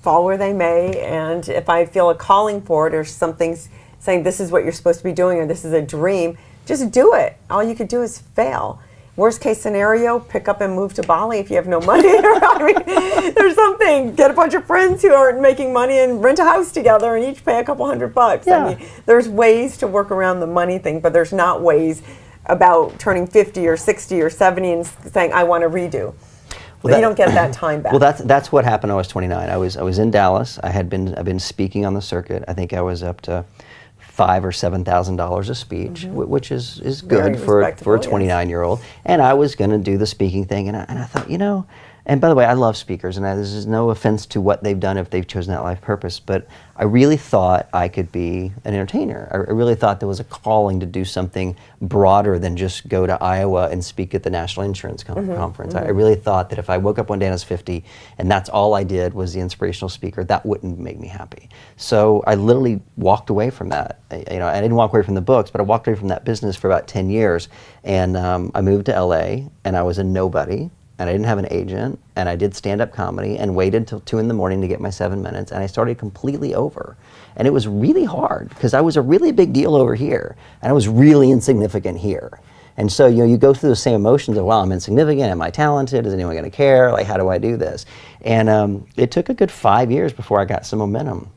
fall where they may, and if I feel a calling for it or something's saying this is what you're supposed to be doing or this is a dream, just do it. All you could do is fail. Worst case scenario, pick up and move to Bali if you have no money. I mean, there's something. Get a bunch of friends who aren't making money and rent a house together and each pay a couple $100. Yeah. I mean, there's ways to work around the money thing, but there's not ways about turning 50 or 60 or 70 and saying, I want to redo. Well, you don't get that time back. Well, that's what happened when I was 29. I was in Dallas. I've been speaking on the circuit. I think I was up to $5,000 or $7,000 a speech, which is good for a 29-year-old. And I was going to do the speaking thing, and I thought, and by the way, I love speakers, and this is no offense to what they've done if they've chosen that life purpose, but I really thought I could be an entertainer. I really thought there was a calling to do something broader than just go to Iowa and speak at the National Insurance Conference. I really thought that if I woke up one day and I was 50 and that's all I did was the inspirational speaker, that wouldn't make me happy. So I literally walked away from that. I didn't walk away from the books, but I walked away from that business for about 10 years. And I moved to LA, and I was a nobody. And I didn't have an agent, and I did stand-up comedy and waited till 2 in the morning to get my 7 minutes, and I started completely over. And it was really hard because I was a really big deal over here, and I was really insignificant here. And so you go through the same emotions of, well, I'm insignificant, am I talented, is anyone going to care, like how do I do this? And it took a good 5 years before I got some momentum.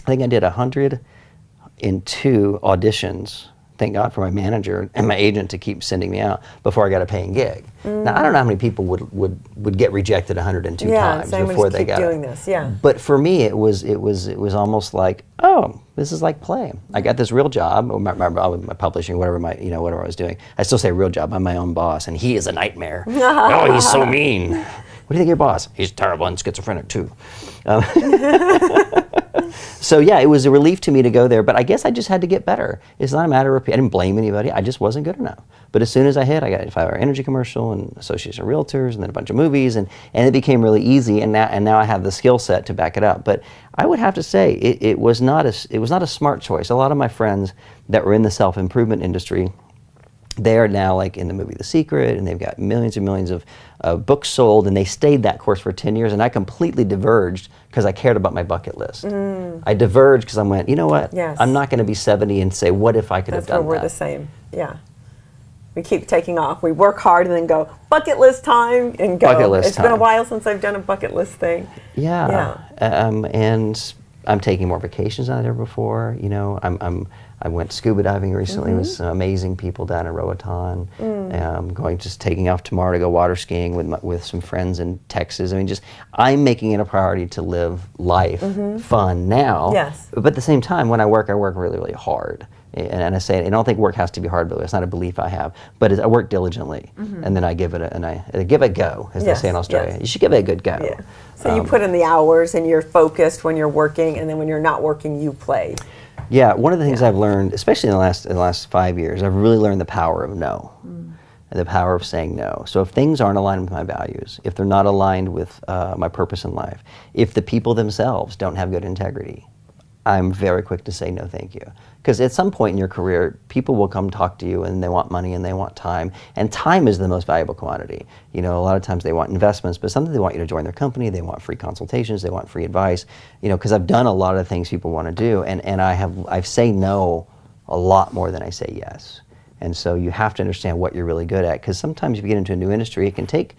I think I did 102 auditions. Thank God for my manager and my agent to keep sending me out before I got a paying gig. Now I don't know how many people would get rejected 102 times before they got doing this. Yeah. But for me, it was almost like, oh, this is like play. I got this real job, my publishing, whatever whatever I was doing. I still say real job. I'm my own boss, and he is a nightmare. Oh, he's so mean. What do you think of your boss? He's terrible and schizophrenic too. So yeah, it was a relief to me to go there, but I guess I just had to get better. It's not a matter of, I didn't blame anybody, I just wasn't good enough. But as soon as I hit, I got a 5-hour energy commercial and Association of Realtors and then a bunch of movies, and it became really easy, and now I have the skill set to back it up. But I would have to say, it was not a smart choice. A lot of my friends that were in the self-improvement industry, they are now like in the movie The Secret, and they've got millions and millions of books sold, and they stayed that course for 10 years, and I completely diverged because I cared about my bucket list. I diverged because I went, you know what, I'm not going to be 70 and say, what if I could have done that? That's where we're the same, yeah. We keep taking off. We work hard and then go, bucket list time, and go. Bucket list time. It's been a while since I've done a bucket list thing. Yeah. And I'm taking more vacations than I did before. I went scuba diving recently with some amazing people down in Roatan. Just taking off tomorrow to go water skiing with some friends in Texas. I mean, I'm making it a priority to live life fun now. Yes. But at the same time, when I work really, really hard. And I say, I don't think work has to be hard, but it's not a belief I have. But I work diligently, and then I give it a go, as they say in Australia. Yes. You should give it a good go. Yeah. So you put in the hours, and you're focused when you're working, and then when you're not working, you play. Yeah, one of the things I've learned, especially in the last 5 years, I've really learned the power of no, and the power of saying no. So if things aren't aligned with my values, if they're not aligned with my purpose in life, if the people themselves don't have good integrity, I'm very quick to say no, thank you. Because at some point in your career, people will come talk to you and they want money and they want time. And time is the most valuable commodity. A lot of times they want investments, but sometimes they want you to join their company, they want free consultations, they want free advice. Because I've done a lot of things people want to do, and I say no a lot more than I say yes. And so you have to understand what you're really good at, because sometimes if you get into a new industry, it can take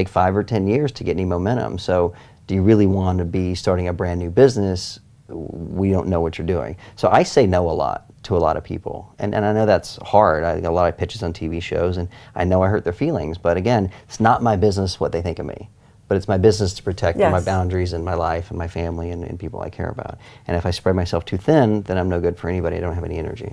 5 or 10 years to get any momentum. So do you really want to be starting a brand new business? We don't know what you're doing. So I say no a lot to a lot of people. And I know that's hard. I get a lot of pitches on TV shows, and I know I hurt their feelings. But again, it's not my business what they think of me. But it's my business to protect my boundaries and my life and my family and people I care about. And if I spread myself too thin, then I'm no good for anybody. I don't have any energy.